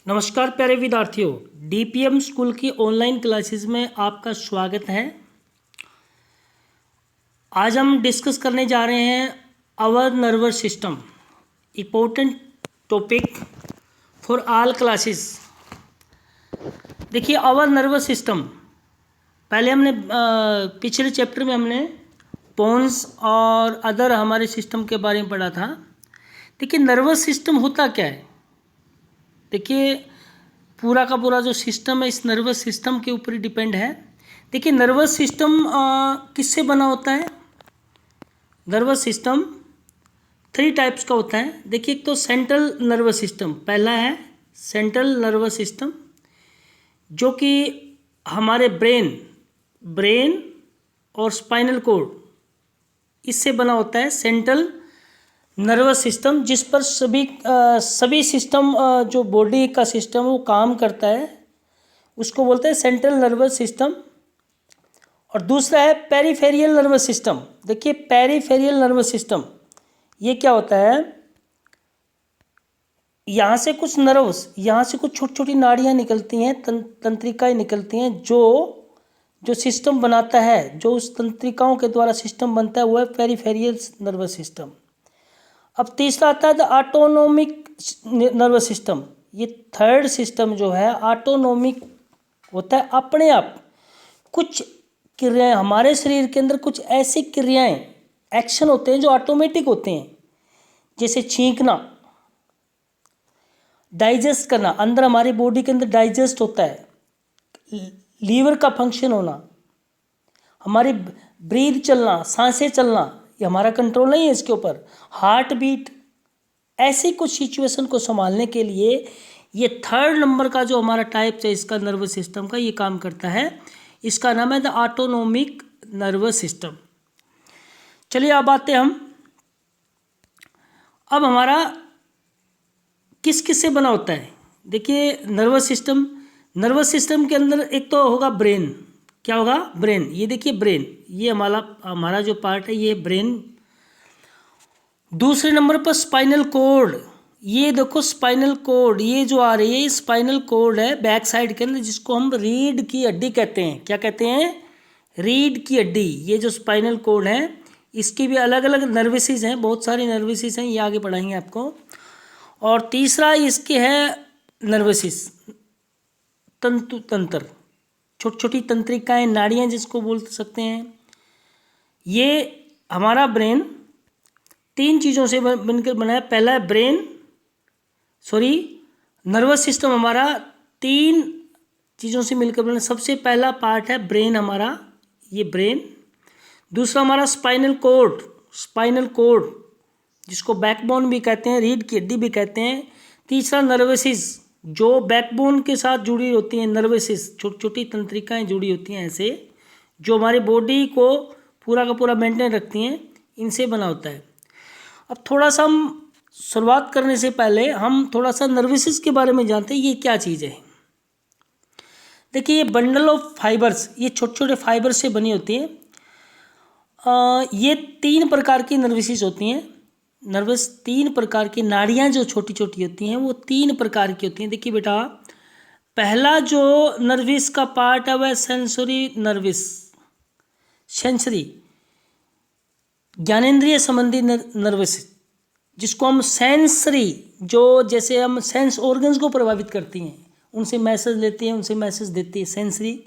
नमस्कार प्यारे विद्यार्थियों, डीपीएम स्कूल की ऑनलाइन क्लासेस में आपका स्वागत है। आज हम डिस्कस करने जा रहे हैं our nervous system, important topic for all classes. देखिए, आवर नर्वस सिस्टम, पहले हमने पिछले चैप्टर में हमने पोन्स और अदर हमारे सिस्टम के बारे में पढ़ा था। देखिए, नर्वस सिस्टम होता क्या है। देखिए, पूरा का पूरा जो सिस्टम है इस नर्वस सिस्टम के ऊपर ही डिपेंड है। देखिए, नर्वस सिस्टम किससे बना होता है। नर्वस सिस्टम 3 टाइप्स का होता है। देखिए, एक तो सेंट्रल नर्वस सिस्टम, पहला है सेंट्रल नर्वस सिस्टम, जो कि हमारे ब्रेन और स्पाइनल कॉर्ड, इससे बना होता है सेंट्रल नर्वस सिस्टम, जिस पर सभी सिस्टम जो बॉडी का सिस्टम वो काम करता है, उसको बोलते हैं सेंट्रल नर्वस सिस्टम। और दूसरा है पेरिफेरियल नर्वस सिस्टम। देखिए, पेरिफेरियल नर्वस सिस्टम ये क्या होता है, यहाँ से कुछ नर्व्स, यहाँ से कुछ छोटी छोटी नाड़ियाँ निकलती हैं, तंत्रिकाएँ निकलती हैं, जो सिस्टम बनाता है, जो उस तंत्रिकाओं के द्वारा सिस्टम बनता है, वो है पेरिफेरियल नर्वस सिस्टम। अब तीसरा आता है ऑटोनोमिक नर्वस सिस्टम। ये थर्ड सिस्टम जो है ऑटोनोमिक होता है, अपने आप कुछ क्रियाएं, हमारे शरीर के अंदर कुछ ऐसी क्रियाएं, एक्शन होते हैं जो ऑटोमेटिक होते हैं, जैसे छींकना, डाइजेस्ट करना, अंदर हमारी बॉडी के अंदर डाइजेस्ट होता है, लीवर का फंक्शन होना, हमारी ब्रीथ चलना, सांसें चलना, ये हमारा कंट्रोल नहीं है इसके ऊपर, हार्ट बीट, ऐसी कुछ सिचुएशन को संभालने के लिए ये थर्ड नंबर का जो हमारा टाइप है इसका नर्वस सिस्टम का, ये काम करता है। इसका नाम है द ऑटोनोमिक नर्वस सिस्टम। चलिए अब आते हम, अब हमारा किस किस से बना होता है। देखिए, नर्वस सिस्टम के अंदर एक तो होगा ब्रेन। क्या होगा? ब्रेन। ये देखिए ब्रेन, ये हमारा जो पार्ट है ये ब्रेन। दूसरे नंबर पर स्पाइनल कोर्ड। ये देखो स्पाइनल कोर्ड, ये जो आ रही है ये स्पाइनल कोर्ड है बैक साइड के अंदर, जिसको हम रीढ़ की हड्डी कहते हैं। क्या कहते हैं? रीढ़ की हड्डी। ये जो स्पाइनल कोर्ड है इसकी भी अलग अलग नर्वसेस हैं, बहुत सारी नर्वसेस हैं, ये आगे पढ़ाएंगे आपको। और तीसरा इसके है नर्वसेस, तंत्र, छोटी छोटी तंत्रिकाएँ, नाड़ियाँ जिसको बोल सकते हैं। ये हमारा ब्रेन 3 चीज़ों से बनकर बना है। पहला है नर्वस सिस्टम हमारा 3 चीज़ों से मिलकर बना। सबसे पहला पार्ट है ब्रेन हमारा, ये ब्रेन। दूसरा हमारा स्पाइनल कोर्ड, जिसको बैकबोन भी कहते हैं, रीढ़ की हड्डी भी कहते हैं। तीसरा नर्वसेस, जो बैकबोन के साथ जुड़ी होती हैं, नर्वसेस छोटी छोटी तंत्रिकाएँ जुड़ी होती हैं ऐसे, जो हमारी बॉडी को पूरा का पूरा मेंटेन रखती हैं, इनसे बना होता है। अब थोड़ा सा हम शुरुआत करने से पहले हम थोड़ा सा नर्वसेस के बारे में जानते हैं, ये क्या चीज़ है। देखिए, ये बंडल ऑफ फाइबर्स, ये छोटे छोटे फाइबर से बनी होती है। ये 3 प्रकार की नर्वसेस होती हैं। 3 प्रकार की नाड़ियाँ जो छोटी छोटी होती हैं वो 3 प्रकार की होती हैं। देखिए बेटा, पहला जो नर्वस का पार्ट है वह सेंसरी, ज्ञानेंद्रिय संबंधी नर्वस, जिसको हम सेंसरी, जो जैसे हम सेंस ऑर्गन्स को प्रभावित करती हैं, उनसे मैसेज लेती हैं, उनसे मैसेज देती है, सेंसरी।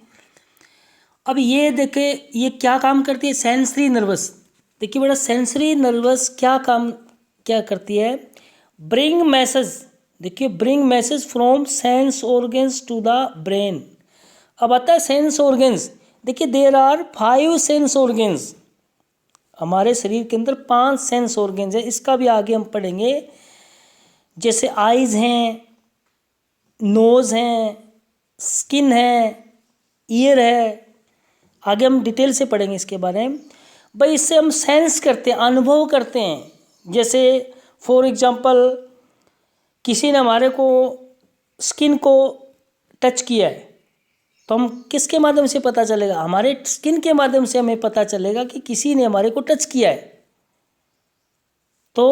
अब ये देखे ये क्या काम करती है, सेंसरी नर्वस। देखिए बेटा, सेंसरी नर्वस क्या करती है, bring message from sense organs to the brain. अब आता है सेंस ऑर्गन्स। देखिए, देयर आर 5 सेंस ऑर्गन्स। हमारे शरीर के अंदर 5 सेंस ऑर्गन्स हैं, इसका भी आगे हम पढ़ेंगे। जैसे आइज़ हैं, नोज़ हैं, स्किन है, ईयर है, आगे हम डिटेल से पढ़ेंगे इसके बारे में। भाई, इससे हम सेंस करते हैं, अनुभव करते हैं। जैसे फॉर एग्जांपल, किसी ने हमारे को स्किन को टच किया है, तो हम किसके माध्यम से पता चलेगा? हमारे स्किन के माध्यम से हमें पता चलेगा कि किसी ने हमारे को टच किया है। तो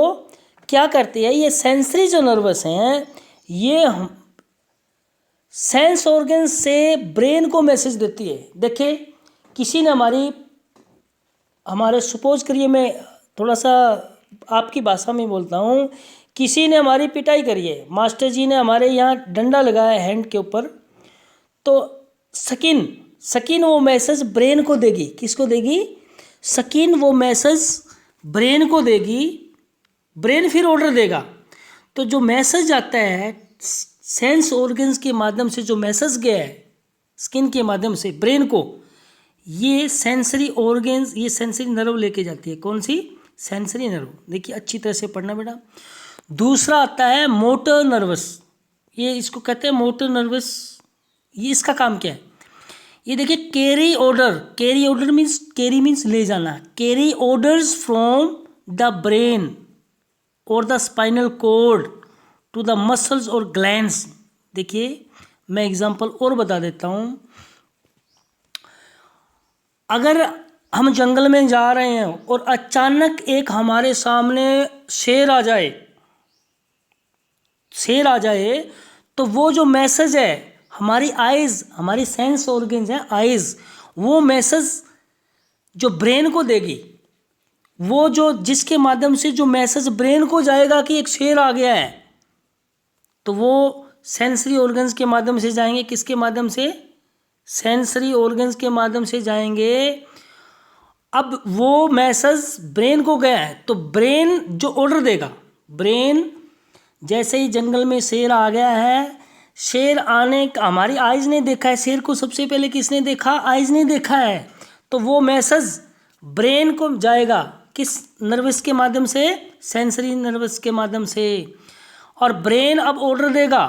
क्या करती है ये सेंसरी जो नर्वस हैं, ये सेंस ऑर्गन से ब्रेन को मैसेज देती है। देखिए किसी ने हमारे सपोज करिए, मैं थोड़ा सा आपकी भाषा में बोलता हूँ, किसी ने हमारी पिटाई करी है, मास्टर जी ने हमारे यहाँ डंडा लगाया है हैंड के ऊपर, तो सकिन वो मैसेज ब्रेन को देगी। किसको देगी? सकिन वो मैसेज ब्रेन को देगी, ब्रेन फिर ऑर्डर देगा। तो जो मैसेज आता है सेंस ऑर्गन्स के माध्यम से, जो मैसेज गया है स्किन के माध्यम से ब्रेन को, ये सेंसरी ऑर्गन्स, ये सेंसरी नर्व लेके जाती है। कौन सी? Sensory nerve. देखिए अच्छी तरह से पढ़ना बेटा। दूसरा आता है मोटर नर्वस, ये इसको कहते हैं मोटर नर्वस। ये इसका काम क्या है? ये देखिए carry order means, carry means ले जाना, carry orders from the brain और the spinal cord to the muscles और ग्लैंड्स। देखिए मैं एग्जांपल और बता देता हूँ। अगर हम जंगल में जा रहे हैं और अचानक एक हमारे सामने शेर आ जाए, तो वो जो मैसेज है हमारी आइज़, हमारी सेंस ऑर्गन्स हैं आइज़, वो मैसेज जो ब्रेन को देगी, वो जो जिसके माध्यम से जो मैसेज ब्रेन को जाएगा कि एक शेर आ गया है, तो वो सेंसरी ऑर्गन्स के माध्यम से जाएंगे। किसके माध्यम से? सेंसरी ऑर्गन्स के माध्यम से जाएंगे। अब वो मैसेज ब्रेन को गया है, तो ब्रेन जो ऑर्डर देगा, ब्रेन जैसे ही जंगल में शेर आ गया है, शेर आने का हमारी आइज़ ने देखा है, शेर को सबसे पहले किसने देखा? आइज़ ने देखा है। तो वो मैसेज ब्रेन को जाएगा, किस नर्वस के माध्यम से? सेंसरी नर्वस के माध्यम से। और ब्रेन अब ऑर्डर देगा,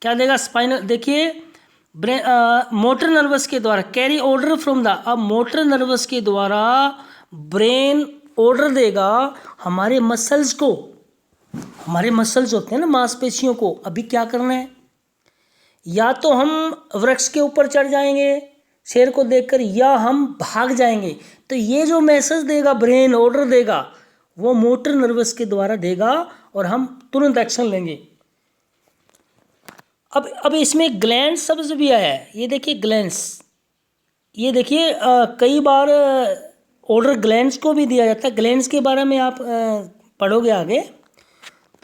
क्या देगा? स्पाइनल, देखिए ब्रेन मोटर नर्वस के द्वारा, कैरी ऑर्डर फ्रॉम द, अब मोटर नर्वस के द्वारा ब्रेन ऑर्डर देगा हमारे मसल्स को, हमारे मसल्स होते हैं ना मांसपेशियों को, अभी क्या करना है? या तो हम वृक्ष के ऊपर चढ़ जाएंगे शेर को देखकर, या हम भाग जाएंगे। तो ये जो मैसेज देगा ब्रेन, ऑर्डर देगा, वो मोटर नर्वस के द्वारा देगा और हम तुरंत एक्शन लेंगे। अब इसमें ग्लैंड शब्द भी आया है। ये देखिए ग्लैंड्स, ये देखिए कई बार ऑर्डर ग्लैंड्स को भी दिया जाता है। ग्लैंड्स के बारे में आप पढ़ोगे आगे,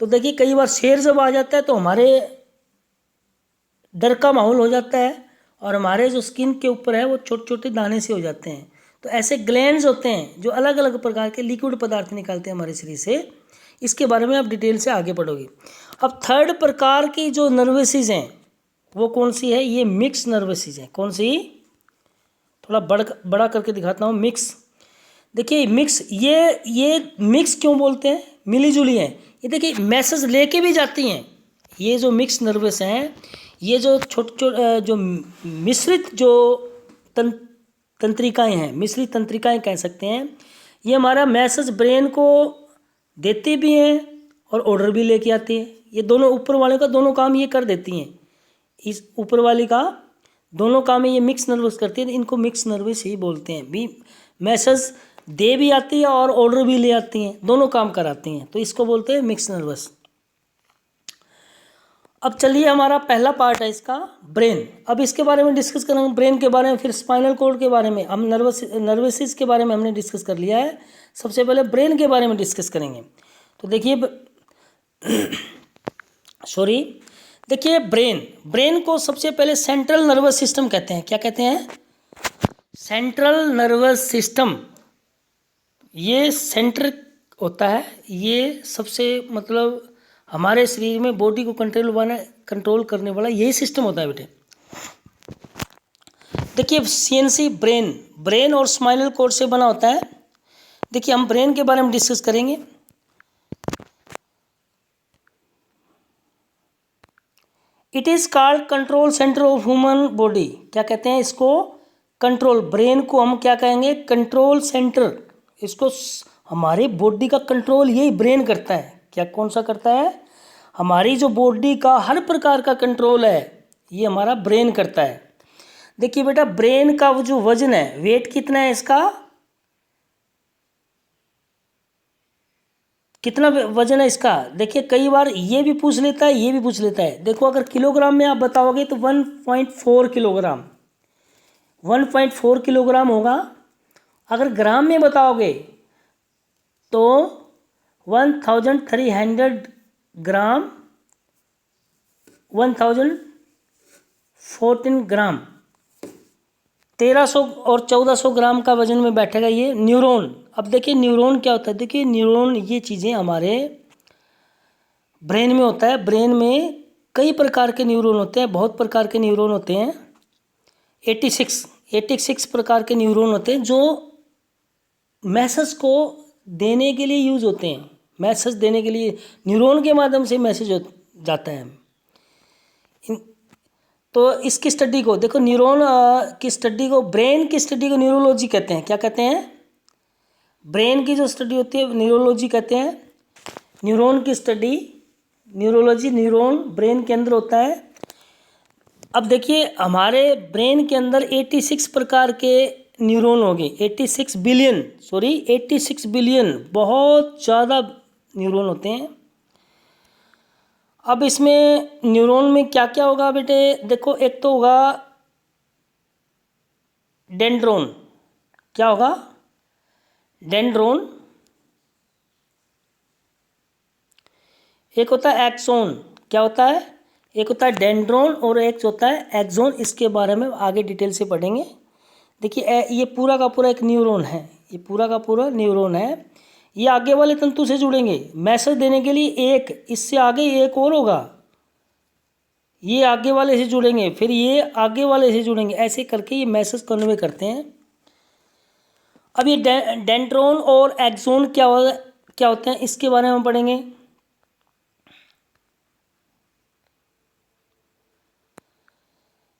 तो देखिए कई बार शेर जब आ जाता है तो हमारे डर का माहौल हो जाता है और हमारे जो स्किन के ऊपर है वो छोटे छोटे दाने से हो जाते हैं। तो ऐसे ग्लैंड्स होते हैं जो अलग अलग प्रकार के लिक्विड पदार्थ निकालते हैं हमारे शरीर से। इसके बारे में आप डिटेल से आगे पढ़ोगे। अब थर्ड प्रकार की जो नर्वसेस हैं वो कौन सी है? ये मिक्स नर्वसेस है। कौन सी? थोड़ा बड़ा करके दिखाता हूँ। मिक्स, देखिए मिक्स, ये मिक्स क्यों बोलते हैं? मिली जुली हैं। ये देखिए मैसेज लेके भी जाती हैं। ये जो मिक्स नर्वस हैं, ये जो छोटे जो मिश्रित जो तंत्रिकाएं हैं, मिश्रित तंत्रिकाएं कह सकते हैं, ये हमारा मैसेज ब्रेन को देती भी हैं और ऑर्डर भी लेके आती हैं। ये दोनों ऊपर वाले का दोनों काम ये कर देती हैं। इस ऊपर वाली का दोनों काम ये मिक्स नर्वस करती है, इनको मिक्स नर्वस ही बोलते हैं। भी मैसेज दे भी आती है और ऑर्डर भी ले आती हैं, दोनों काम कराती हैं, तो इसको बोलते हैं मिक्स नर्वस। अब चलिए हमारा पहला पार्ट है इसका ब्रेन। अब इसके बारे में डिस्कस करेंगे, ब्रेन के बारे में, फिर स्पाइनल कॉर्ड के बारे में। हम नर्वसिस के बारे में हमने डिस्कस कर लिया है, सबसे पहले ब्रेन के बारे में डिस्कस करेंगे। तो देखिए देखिए ब्रेन को सबसे पहले सेंट्रल नर्वस सिस्टम कहते हैं। क्या कहते हैं? Central nervous system. ये सेंटर होता है, ये सबसे मतलब हमारे शरीर में बॉडी को कंट्रोल करने वाला यही सिस्टम होता है बेटे। देखिए सीएनसी ब्रेन और स्पाइनल कॉर्ड से बना होता है। देखिए हम ब्रेन के बारे में डिस्कस करेंगे। It is called control centre of human body. क्या कहते हैं इसको? कंट्रोल। ब्रेन को हम क्या कहेंगे? Control centre. इसको हमारी बॉडी का कंट्रोल यही ब्रेन करता है। क्या, कौन सा करता है? हमारी जो बॉडी का हर प्रकार का कंट्रोल है ये हमारा ब्रेन करता है। देखिए बेटा ब्रेन का वो जो वजन है, वेट कितना है इसका? कितना वजन है इसका, देखिए कई बार ये भी पूछ लेता है, ये भी पूछ लेता है। देखो अगर किलोग्राम में आप बताओगे तो 1.4 किलोग्राम, 1.4 किलोग्राम होगा। अगर ग्राम में बताओगे तो 1300 ग्राम, 1014 ग्राम, 1300 और 1400 ग्राम का वजन में बैठेगा ये न्यूरॉन। अब देखिए न्यूरॉन क्या होता है, देखिए न्यूरॉन ये चीज़ें हमारे ब्रेन में होता है। ब्रेन में कई प्रकार के न्यूरॉन होते हैं, बहुत प्रकार के न्यूरॉन होते हैं। 86 प्रकार के न्यूरॉन होते हैं जो मैसेज को देने के लिए यूज़ होते हैं। मैसेज देने के लिए न्यूरॉन के माध्यम से मैसेज जाता है। तो इसकी स्टडी को देखो, न्यूरॉन की स्टडी को, ब्रेन की स्टडी को न्यूरोलॉजी कहते हैं। क्या कहते हैं? ब्रेन की जो स्टडी होती है न्यूरोलॉजी कहते हैं। न्यूरॉन की स्टडी न्यूरोलॉजी, न्यूरॉन ब्रेन के अंदर होता है। अब देखिए हमारे ब्रेन के अंदर 86 प्रकार के न्यूरॉन हो गए, 86 बिलियन, बहुत ज़्यादा न्यूरॉन होते हैं। अब इसमें न्यूरॉन में क्या क्या होगा बेटे, देखो एक तो होगा डेंड्रोन। क्या होगा? डेंड्रोन। एक होता है एक्सोन। क्या होता है? एक होता है डेंड्रोन और एक होता है एक्सोन। इसके बारे में आगे डिटेल से पढ़ेंगे। देखिए ये पूरा का पूरा एक न्यूरॉन है, ये पूरा का पूरा न्यूरॉन है। ये आगे वाले तंतु से जुड़ेंगे मैसेज देने के लिए, एक इससे आगे एक और होगा, ये आगे वाले से जुड़ेंगे, फिर ये आगे वाले से जुड़ेंगे, ऐसे करके ये मैसेज कन्वे करते हैं। अब ये डेंड्रोन और एक्सोन क्या होते हैं इसके बारे में पढ़ेंगे।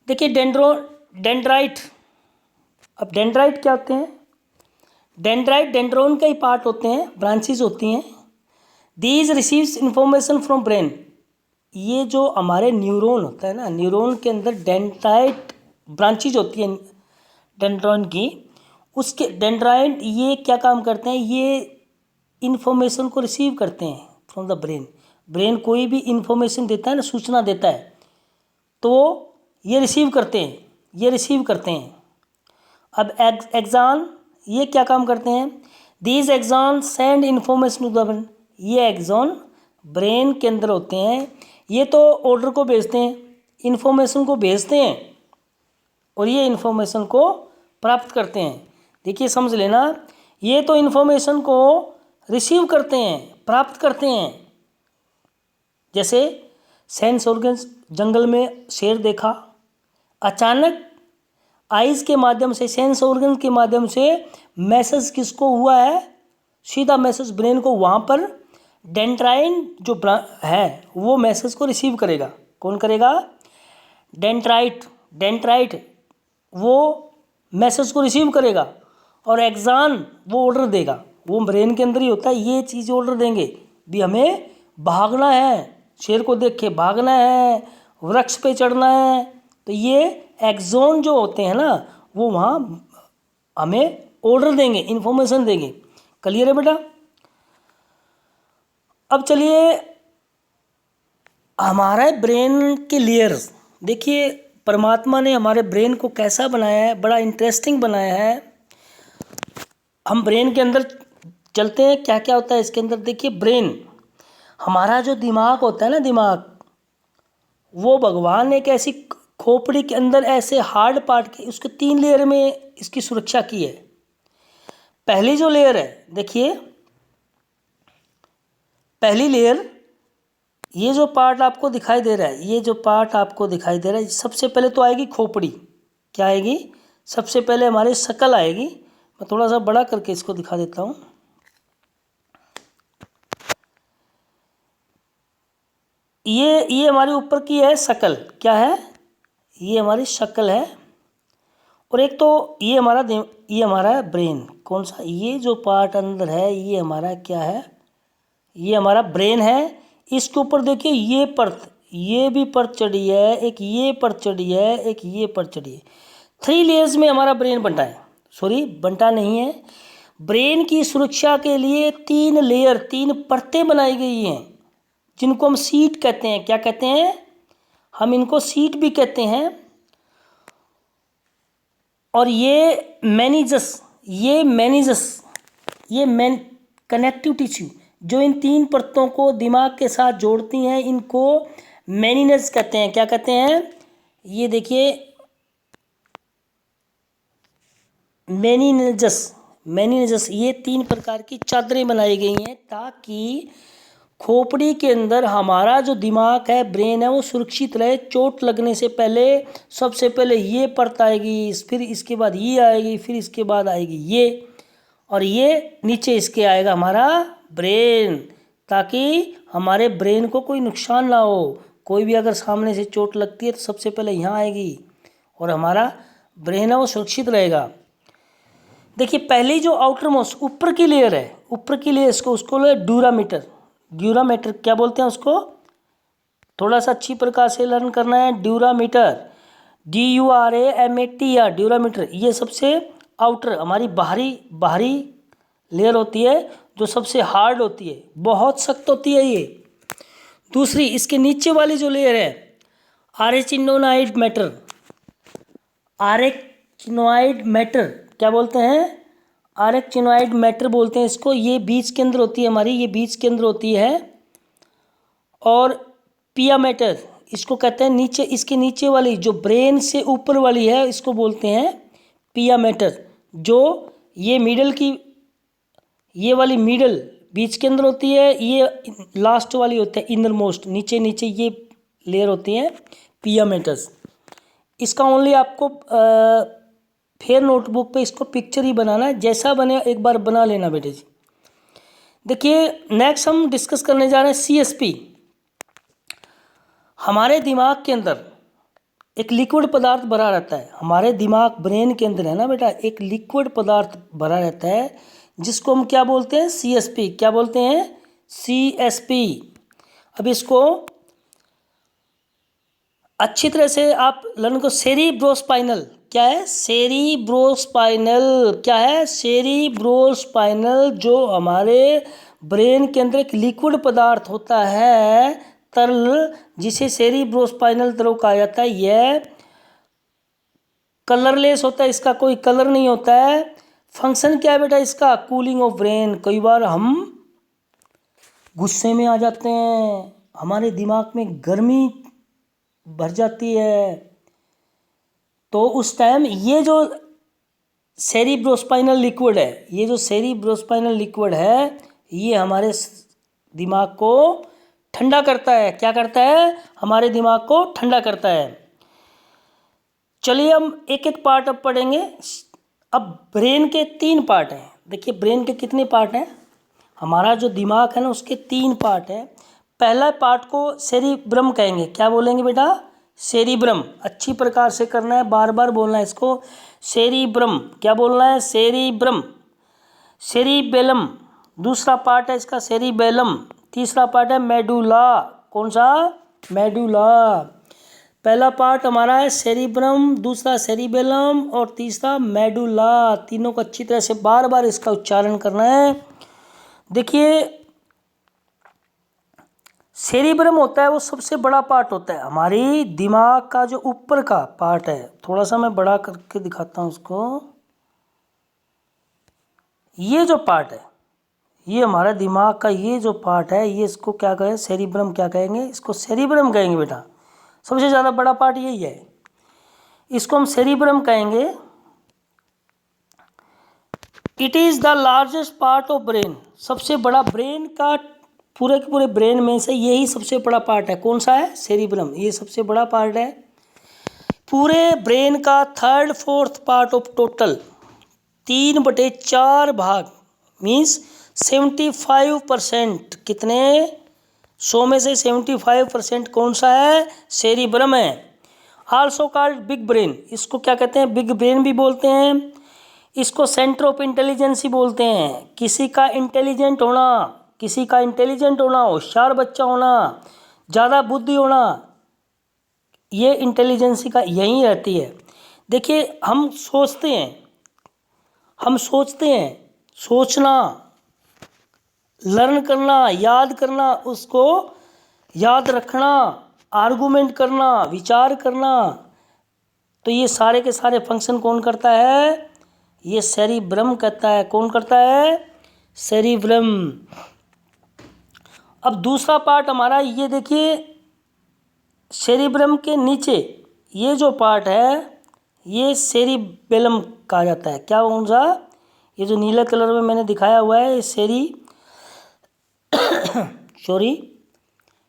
देखिए डेंड्राइट। अब डेंड्राइट क्या होते हैं? डेंड्राइट डेंड्रोन का ही पार्ट होते हैं, ब्रांचेस होती हैं। These receives information from brain. ये जो हमारे न्यूरॉन होता है ना, न्यूरॉन के अंदर डेंड्राइट ब्रांचेज होती हैं डेंड्रोन की। उसके डेंड्राइट ये क्या काम करते हैं, ये इन्फॉर्मेशन को रिसीव करते हैं फ्रॉम द ब्रेन। ब्रेन कोई भी इन्फॉर्मेशन देता है ना, सूचना देता है, तो ये रिसीव करते हैं। अब एक्सॉन ये क्या काम करते हैं? These axon send information to the brain. ये एक्सॉन ब्रेन के अंदर होते हैं, ये तो ऑर्डर को भेजते हैं, इन्फॉर्मेशन को भेजते हैं और ये इन्फॉर्मेशन को प्राप्त करते हैं। देखिए समझ लेना, ये तो इन्फॉर्मेशन को रिसीव करते हैं, प्राप्त करते हैं। जैसे सेंस ऑर्गन्स, जंगल में शेर देखा, अचानक आइज़ के माध्यम से, सेंस ऑर्गन के माध्यम से मैसेज किसको हुआ है, सीधा मैसेज ब्रेन को, वहाँ पर डेंड्राइन जो है वो मैसेज को रिसीव करेगा। कौन करेगा? डेंड्राइट वो मैसेज को रिसीव करेगा और एक्सॉन वो ऑर्डर देगा। वो ब्रेन के अंदर ही होता है, ये चीज़ ऑर्डर देंगे भी हमें भागना है, शेर को देख के भागना है, वृक्ष पे चढ़ना है। तो ये एक्सॉन जो होते हैं ना, वो वहाँ हमें ऑर्डर देंगे, इन्फॉर्मेशन देंगे। क्लियर है बेटा? अब चलिए हमारे ब्रेन के लेयर्स देखिए, परमात्मा ने हमारे ब्रेन को कैसा बनाया है, बड़ा इंटरेस्टिंग बनाया है। हम ब्रेन के अंदर चलते हैं, क्या क्या होता है इसके अंदर। देखिए ब्रेन, हमारा जो दिमाग होता है ना, दिमाग, वो भगवान ने एक ऐसी खोपड़ी के अंदर ऐसे हार्ड पार्ट के, उसके 3 लेयर में इसकी सुरक्षा की है। पहली जो लेयर है, देखिए पहली लेयर, ये जो पार्ट आपको दिखाई दे रहा है, ये जो पार्ट आपको दिखाई दे रहा है, सबसे पहले तो आएगी खोपड़ी। क्या आएगी? सबसे पहले हमारी शकल आएगी। मैं थोड़ा सा बड़ा करके इसको दिखा देता हूँ। ये हमारे ऊपर की है शकल। क्या है? ये हमारी शक्ल है। और एक तो ये हमारा है ब्रेन। कौन सा? ये जो पार्ट अंदर है ये हमारा क्या है? ये हमारा ब्रेन है। इसके ऊपर देखिए ये परत, ये भी परत चढ़ी है, एक ये परत चढ़ी है, एक ये परत चढ़ी है। 3 लेयर्स में हमारा ब्रेन बंटा है। सॉरी, बंटा नहीं है, ब्रेन की सुरक्षा के लिए 3 लेयर, 3 परतें बनाई गई हैं, जिनको हम सीट कहते हैं। क्या कहते हैं? हम इनको सीट भी कहते हैं। और ये मेनिंजस, ये कनेक्टिव टिश्यू जो इन 3 परतों को दिमाग के साथ जोड़ती हैं, इनको मेनिनस कहते हैं। क्या कहते हैं? ये देखिए, मेनिनजस, ये 3 प्रकार की चादरें बनाई गई हैं ताकि खोपड़ी के अंदर हमारा जो दिमाग है, ब्रेन है, वो सुरक्षित रहे। चोट लगने से पहले सबसे पहले ये परत आएगी, फिर इसके बाद ये आएगी, फिर इसके बाद आएगी ये, और ये नीचे इसके आएगा हमारा ब्रेन, ताकि हमारे ब्रेन को कोई नुकसान ना हो। कोई भी अगर सामने से चोट लगती है तो सबसे पहले यहाँ आएगी और हमारा ब्रेन है वो सुरक्षित रहेगा। देखिए, पहली जो आउटर मोस्ट ऊपर की लेयर है, ऊपर की लेयर उसको ड्यूरामीटर क्या बोलते हैं उसको? थोड़ा सा अच्छी प्रकार से लर्न करना है। ड्यूरामीटर, DURAMATR, ड्यूरामीटर, ये सबसे आउटर हमारी बाहरी लेयर होती है, जो सबसे हार्ड होती है, बहुत सख्त होती है ये। दूसरी, इसके नीचे वाली जो लेयर है, आरेचिनोइड मैटर, क्या बोलते हैं? आरेचिनोइड मैटर बोलते हैं इसको। ये बीच के अंदर होती है हमारी, ये बीच के अंदर होती है। और पिया मैटर, इसको कहते हैं नीचे, इसके नीचे वाली जो ब्रेन से ऊपर वाली है, इसको बोलते हैं पिया मैटर। जो ये मिडल की, ये वाली मिडल बीच के अंदर होती है, ये लास्ट वाली होती है इनर मोस्ट, नीचे ये लेयर होती है पिया मैटर्स। इसका ओनली आपको फिर नोटबुक पे इसको पिक्चर ही बनाना है, जैसा बने एक बार बना लेना बेटे जी। देखिए, नेक्स्ट हम डिस्कस करने जा रहे हैं CSP। हमारे दिमाग के अंदर एक लिक्विड पदार्थ भरा रहता है, हमारे दिमाग ब्रेन के अंदर है ना बेटा, एक लिक्विड पदार्थ भरा रहता है, जिसको हम क्या बोलते हैं? CSP। क्या बोलते हैं? CSP। अब इसको अच्छी तरह से आप लर्न को, सेरिब्रोस्पाइनल क्या है? सेरिब्रोस्पाइनल क्या है? सेरिब्रोस्पाइनल जो हमारे ब्रेन के अंदर एक लिक्विड पदार्थ होता है, तरल, जिसे सेरिब्रोस्पाइनल तरल कहा जाता है। यह कलरलेस होता है, इसका कोई कलर नहीं होता है। फंक्शन क्या है बेटा इसका? Cooling of brain. कई बार हम गुस्से में आ जाते हैं, हमारे दिमाग में गर्मी भर जाती है, तो उस टाइम ये जो सेरिब्रोस्पाइनल लिक्विड है, ये हमारे दिमाग को ठंडा करता है। क्या करता है? हमारे दिमाग को ठंडा करता है। चलिए हम एक एक पार्ट अब पढ़ेंगे। अब ब्रेन के 3 पार्ट हैं। देखिए, ब्रेन के कितने पार्ट हैं? हमारा जो दिमाग है ना, उसके 3 पार्ट हैं। पहला पार्ट को सेरिब्रम कहेंगे। क्या बोलेंगे बेटा? सेरिब्रम। अच्छी प्रकार से करना है, बार बार बोलना है इसको। सेरिब्रम। क्या बोलना है? सेरिब्रम। सेरिबेलम दूसरा पार्ट है इसका, सेरिबेलम। तीसरा पार्ट है मेडुला। कौन सा? मेडुला। पहला पार्ट हमारा है सेरिब्रम, दूसरा सेरिबेलम और तीसरा मेडुला। तीनों को अच्छी तरह से बार बार इसका उच्चारण करना है। देखिए, सेरिब्रम होता है वो सबसे बड़ा पार्ट होता है हमारी दिमाग का, जो ऊपर का पार्ट है। थोड़ा सा मैं बड़ा करके दिखाता हूँ उसको। ये जो पार्ट है, ये हमारा दिमाग का ये जो पार्ट है, ये इसको क्या कहें? सेरिब्रम। क्या कहेंगे? इसको सेरिब्रम कहेंगे बेटा। सबसे ज़्यादा बड़ा पार्ट यही है, इसको हम सेरिब्रम कहेंगे। It is the largest part of brain. सबसे बड़ा ब्रेन का, पूरे के पूरे ब्रेन में से यही सबसे बड़ा पार्ट है। कौन सा है? सेरिब्रम। ये सबसे बड़ा पार्ट है पूरे ब्रेन का। 3rd 4th part of total 3/4 भाग, मीन्स 75%। कितने? 100 में से 75% कौन सा है? सेरिब्रम है। Also called big brain. इसको क्या कहते हैं? बिग ब्रेन भी बोलते हैं। इसको सेंटर ऑफ इंटेलिजेंस ही बोलते हैं। किसी का इंटेलिजेंट होना, होशियार बच्चा होना, ज़्यादा बुद्धि होना, ये इंटेलिजेंसी का यहीं रहती है। देखिए, हम सोचते हैं, सोचना, लर्न करना, याद करना, उसको याद रखना, आर्गूमेंट करना, विचार करना, तो ये सारे के सारे फंक्शन कौन करता है? ये सेरिब्रम करता है। कौन करता है? सेरिब्रम। अब दूसरा पार्ट हमारा ये देखिए, सेरिब्रम के नीचे ये जो पार्ट है ये सेरिबेलम कहा जाता है। क्या कौन सा? ये जो नीला कलर में मैंने दिखाया हुआ है सॉरी,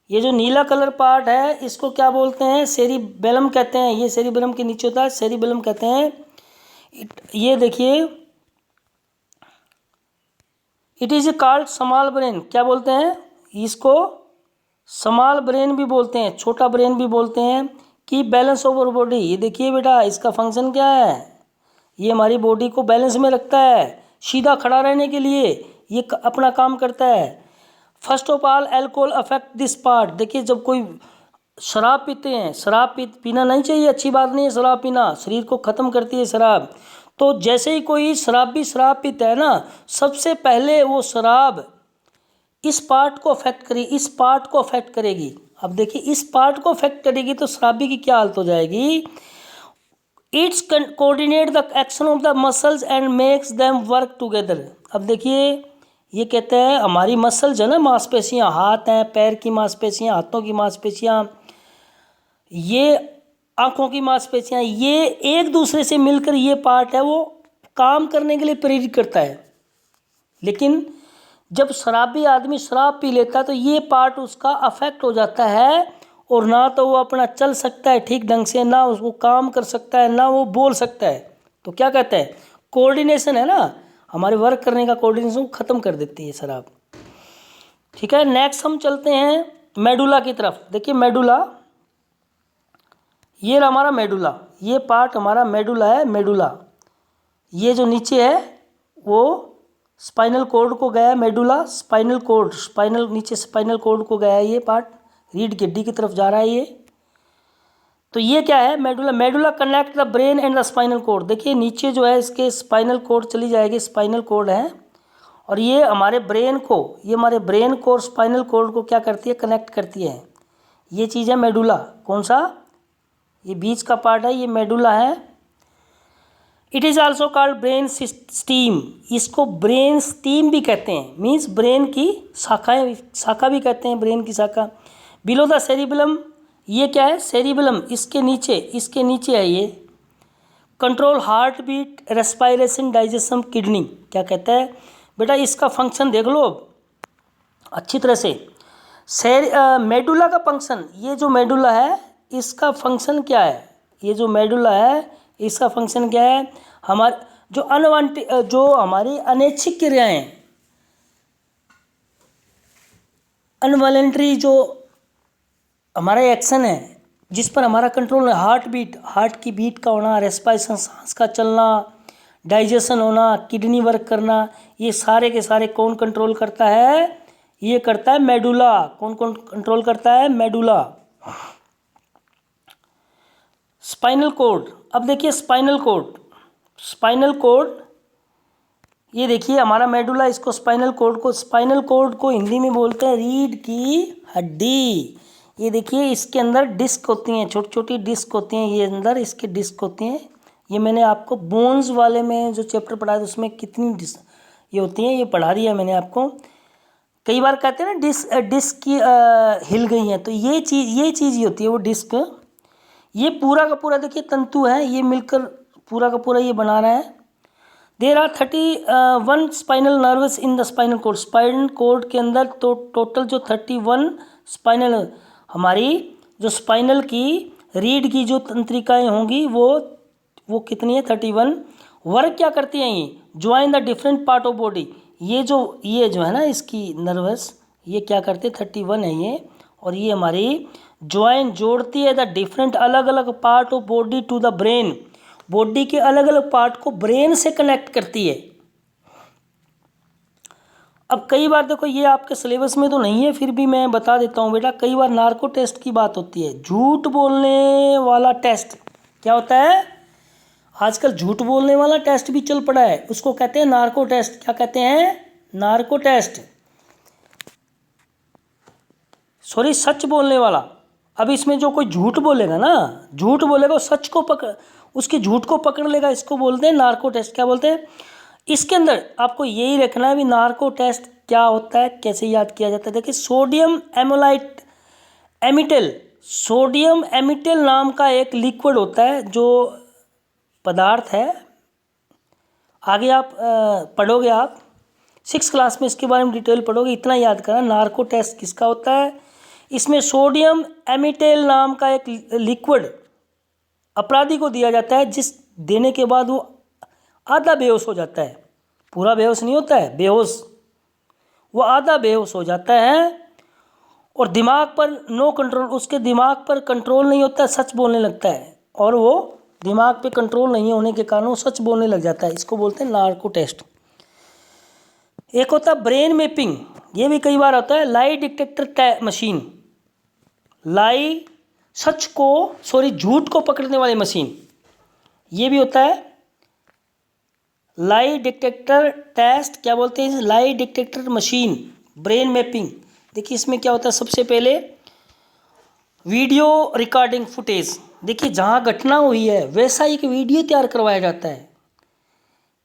ये जो नीला कलर पार्ट है इसको क्या बोलते हैं? सेरिबेलम कहते हैं। ये सेरिबेलम के नीचे होता है, सेरिबेलम कहते हैं। ये देखिए, it is called small brain. क्या बोलते हैं इसको? स्मॉल ब्रेन भी बोलते हैं, छोटा ब्रेन भी बोलते हैं। की बैलेंस ओवर बॉडी। ये देखिए बेटा, इसका फंक्शन क्या है? ये हमारी बॉडी को बैलेंस में रखता है, सीधा खड़ा रहने के लिए ये अपना काम करता है। First of all alcohol affect this part. देखिए, जब कोई शराब पीते हैं, शराब पीना नहीं चाहिए, अच्छी बात नहीं है शराब पीना, शरीर को ख़त्म करती है शराब। तो जैसे ही कोई शराब पीता है ना, सबसे पहले वो शराब इस पार्ट को अफेक्ट करेगी, इस पार्ट को अफेक्ट करेगी। अब देखिए, इस पार्ट को अफेक्ट करेगी तो शराबी की क्या हालत हो जाएगी? It's coordinate the action of the muscles and makes them work together. अब देखिए, ये कहते हैं हमारी मसल्स है ना, मांसपेशियाँ, हाथ हैं, पैर की मांसपेशियाँ, हाथों की मांसपेशियाँ, ये आँखों की मांसपेशियाँ, ये एक दूसरे से मिलकर ये पार्ट है वो काम करने के लिए प्रेरित करता है। लेकिन जब शराबी आदमी शराब पी लेता है तो ये पार्ट उसका अफेक्ट हो जाता है, और ना तो वो अपना चल सकता है ठीक ढंग से, ना उसको काम कर सकता है, ना वो बोल सकता है। तो क्या कहते हैं? कोऑर्डिनेशन है ना, हमारे वर्क करने का कोऑर्डिनेशन को ख़त्म कर देती है शराब। ठीक है, नेक्स्ट हम चलते हैं मेडुला की तरफ। देखिए मेडुला, ये हमारा मेडुला, ये पार्ट हमारा मेडुला है। मेडुला ये जो नीचे है वो स्पाइनल कॉर्ड को गया है। मेडुला स्पाइनल कॉर्ड, स्पाइनल नीचे स्पाइनल कॉर्ड को गया है ये पार्ट, रीढ़ की हड्डी की तरफ जा रहा है ये। तो ये क्या है? Medulla. Medulla connect the brain and the spinal cord. देखिए नीचे जो है इसके स्पाइनल कॉर्ड चली जाएगी, स्पाइनल कॉर्ड है, और ये हमारे ब्रेन को, ये हमारे ब्रेन को और स्पाइनल कॉर्ड को क्या करती है? कनेक्ट करती है। ये चीज़ है मेडुला। कौन सा? ये बीच का पार्ट है, ये मेडुला है। It is also called brain steam. इसको ब्रेन स्टीम भी कहते हैं, मीन्स ब्रेन की शाखाएँ, शाखा भी कहते हैं, ब्रेन की शाखा। बिलो द सेरिबेलम, ये क्या है? सेरिबेलम इसके नीचे है ये। Control heart beat, respiration, digestion, kidney. क्या कहता है बेटा? इसका फंक्शन देख लो अच्छी तरह से। मेडुला का फंक्शन, ये जो मेडुला है इसका फंक्शन क्या है? ये जो मेडुला है इसका फंक्शन क्या है? हमारे जो जो हमारी अनैच्छिक क्रियाएं, अनवॉलेंट्री जो हमारा एक्शन है जिस पर हमारा कंट्रोल है, हार्ट बीट, हार्ट की बीट का होना, रेस्पायरेशन सांस का चलना, डाइजेशन होना, किडनी वर्क करना, ये सारे के सारे कौन कंट्रोल करता है? ये करता है मेडुला। कौन कौन कंट्रोल करता है? मेडुला। स्पाइनल कॉर्ड, अब देखिए स्पाइनल कॉर्ड, स्पाइनल कॉर्ड ये देखिए हमारा मेडुला, इसको स्पाइनल कॉर्ड को हिंदी में बोलते हैं रीढ़ की हड्डी। ये देखिए इसके अंदर डिस्क होती हैं, छोटी छोटी डिस्क होती हैं, ये अंदर इसके डिस्क होती हैं। ये मैंने आपको बोन्स वाले में जो चैप्टर पढ़ाया था उसमें कितनी डिस्क ये होती हैं ये पढ़ा दिया मैंने आपको। कई बार कहते हैं ना डिस्क की हिल गई हैं, तो ये चीज़ ही होती है वो डिस्क। ये पूरा का पूरा देखिए तंतु है, ये मिलकर पूरा का पूरा ये बना रहा है। There are 31 spinal nerves in the spinal cord. Spinal cord के अंदर तो टोटल जो 31 स्पाइनल, हमारी जो स्पाइनल की रीढ़ की जो तंत्रिकाएं होंगी वो कितनी है? 31। वर्क क्या करती हैं ये? Join the different part of body. ये जो है ना इसकी नर्वस, ये क्या करते हैं? 31 है ये, और ये हमारी ज्वाइन जोड़ती है द डिफरेंट अलग अलग part of body to the brain. Body के अलग अलग पार्ट को ब्रेन से कनेक्ट करती है। अब कई बार देखो ये आपके सिलेबस में तो नहीं है, फिर भी मैं बता देता हूँ बेटा। कई बार नार्को टेस्ट की बात होती है, झूठ बोलने वाला टेस्ट। क्या होता है? आजकल झूठ बोलने वाला टेस्ट भी चल पड़ा है, उसको कहते हैं नार्को टेस्ट। क्या कहते हैं? Narco test. सॉरी, सच बोलने वाला। अब इसमें जो कोई झूठ बोलेगा ना, झूठ बोलेगा, वो सच को पकड़, उसकी झूठ को पकड़ लेगा, इसको बोलते हैं नार्को टेस्ट। क्या बोलते हैं? इसके अंदर आपको यही रखना है भी नार्को टेस्ट क्या होता है, कैसे याद किया जाता है। देखिए, सोडियम एमोलाइट एमिटेल, सोडियम एमिटेल नाम का एक लिक्विड होता है, जो पदार्थ है। आगे आप पढ़ोगे, आप 6 क्लास में इसके बारे में डिटेल पढ़ोगे। इतना याद करना, नार्को टेस्ट किसका होता है। इसमें सोडियम एमिटेल नाम का एक लिक्विड अपराधी को दिया जाता है, जिस देने के बाद वो आधा बेहोश हो जाता है। पूरा बेहोश नहीं होता है, बेहोश, वो आधा बेहोश हो जाता है। और दिमाग पर नो कंट्रोल, उसके दिमाग पर कंट्रोल नहीं होता है, सच बोलने लगता है। और वो दिमाग पे कंट्रोल नहीं होने के कारण वो सच बोलने लग जाता है। इसको बोलते हैं नार्को टेस्ट। एक होता है ब्रेन मैपिंग, ये भी कई बार होता है। लाई डिटेक्टर मशीन, लाई सच को, सॉरी झूठ को पकड़ने वाली मशीन, ये भी होता है। लाई डिटेक्टर टेस्ट क्या बोलते हैं? Lie detector machine, brain mapping. देखिए, इसमें क्या होता है, सबसे पहले वीडियो रिकॉर्डिंग फुटेज। देखिए, जहाँ घटना हुई है वैसा एक वीडियो तैयार करवाया जाता है।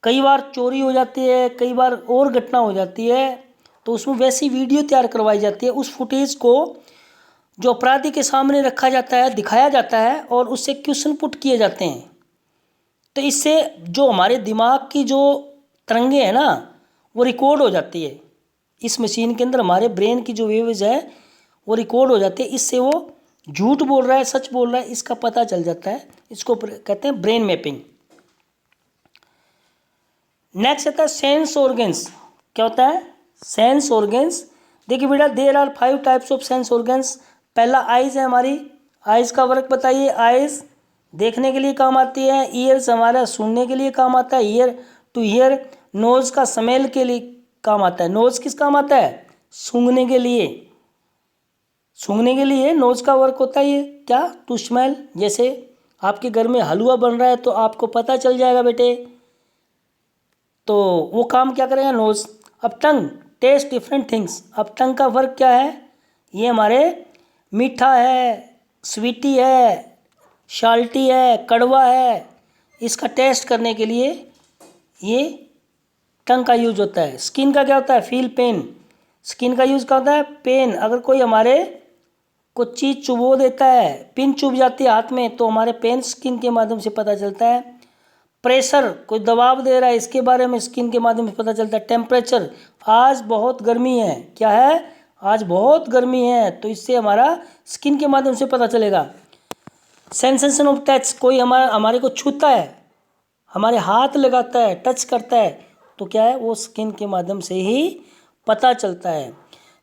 कई बार चोरी हो जाती है, कई बार और घटना हो जाती है, तो उसमें वैसी वीडियो तैयार करवाई जाती है। उस फुटेज को जो अपराधी के सामने रखा जाता है, दिखाया जाता है, और उससे क्वेश्चन पुट किए जाते हैं। तो इससे जो हमारे दिमाग की जो तरंगे हैं ना, वो रिकॉर्ड हो जाती है। इस मशीन के अंदर हमारे ब्रेन की जो वेव्स है वो रिकॉर्ड हो जाती है। इससे वो झूठ बोल रहा है, सच बोल रहा है, इसका पता चल जाता है। इसको कहते हैं ब्रेन मैपिंग। नेक्स्ट आता है सेंस ऑर्गन्स। क्या होता है? Sense organs. देखिए बेटा, there are 5 types of sense organs. पहला आइज़ है हमारी। आइज़ का वर्क बताइए। आइज़ देखने के लिए काम आती है। ईयर्स हमारा सुनने के लिए काम आता है, ईयर टू ईयर। नोज़ का स्मेल के लिए काम आता है। नोज़ किस काम आता है? सूंघने के लिए। सूंघने के लिए नोज़ का वर्क होता है। ये क्या? To smell. जैसे आपके घर में हलवा बन रहा है तो आपको पता चल जाएगा बेटे, तो वो काम क्या करेगा? नोज़। अब टंग, टेस्ट डिफरेंट थिंग्स। अब टंग का वर्क क्या है? ये हमारे मीठा है, स्वीटी है, साल्टी है, कड़वा है, इसका टेस्ट करने के लिए ये टंग का यूज होता है। स्किन का क्या होता है? Feel pain. स्किन का यूज क्या होता है? पेन। अगर कोई हमारे कुछ चीज़ चुभो देता है, पिन चुभ जाती है हाथ में, तो हमारे पेन स्किन के माध्यम से पता चलता है। प्रेशर, कोई दबाव दे रहा है, इसके बारे में स्किन के माध्यम से पता चलता है। टेम्परेचर, आज बहुत गर्मी है। क्या है? आज बहुत गर्मी है, तो इससे हमारा स्किन के माध्यम से पता चलेगा। सेंसेशन ऑफ टच, कोई हमारे को छूता है, हमारे हाथ लगाता है, टच करता है, तो क्या है? वो स्किन के माध्यम से ही पता चलता है।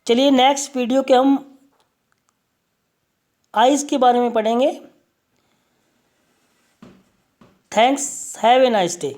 चलिए, नेक्स्ट वीडियो के हम आइज़ के बारे में पढ़ेंगे। Thanks, have a nice day.